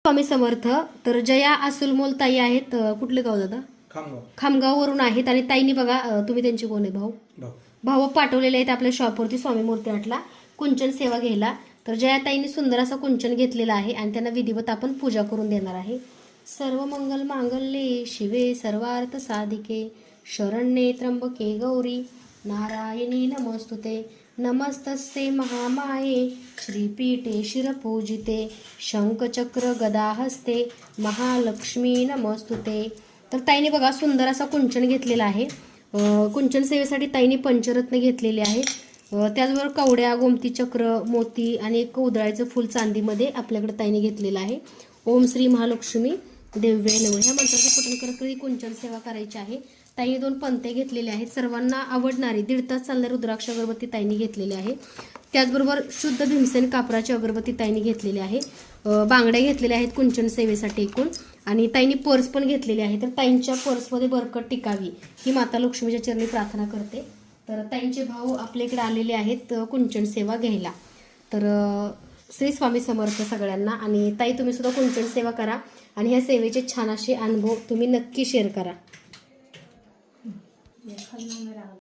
स्वामी समर्थ. तर जया असुलमोल ताई आहेत, कुठले गाव दादा? खामगाववरून आहेत. आणि ताईनी बघा, तुम्ही त्यांचे कोण आहे? भाऊ पाठवलेले आहेत आपल्या शॉपवरती स्वामी मूर्ती आठला कुंचन सेवा घ्यायला. तर जया ताईंनी सुंदर असा कुंचन घेतलेला आहे आणि त्यांना विधिवत आपण पूजा करून देणार आहे. सर्व मंगल मांगल्ये शिवे सर्वार्थ साधिके शरण्ये त्र्यंबके गौरी नारायणी नमोस्तुते. नमस्तस्ये महामाये श्रीपीठे शिरपूजिते शंखचक्र गदाहस्ते महालक्ष्मी नमोस्तुते. तर ताईने बघा सुंदर असा कुंचन घेतलेला आहे. कुंचन सेवेसाठी ताईने पंचरत्न घेतलेले आहे. त्याचबरोबर कवड्या, गोमती चक्र, मोती आणि एक उधळायचं फुल चांदीमध्ये आपल्याकडे ताईने घेतलेलं आहे. ओम श्री महालक्ष्मी देव्ये नमः ह्या मंत्राचे पठण करत कधी कुंचन सेवा करायची आहे. ताईने 2 पंते घेतलेले आहेत. सर्वांना आवडणारी 1.5 तास चालणारी रुद्राक्ष अगरबत्ती ताईने घेतलेली आहे. त्याचबरोबर शुद्ध भीमसेन कापराची अगरबत्ती ताईने घेतलेली आहे. बांगड्या घेतलेल्या आहेत कुंचन सेवेसाठी एकूण. आणि ताईंनी पर्स पण घेतलेली आहे. तर ताईंच्या पर्समध्ये बरकत टिकावी ही माता लक्ष्मीच्या चरणी प्रार्थना करते. तर ताईंचे भाऊ आपल्याकडे आलेले आहेत कुंचन सेवा घ्यायला. तर श्री स्वामी समर्थ सगळ्यांना. आणि ताई तुम्ही सुद्धा कुंचन सेवा करा आणि ह्या सेवेचे छान असे अनुभव तुम्ही नक्की शेअर करा.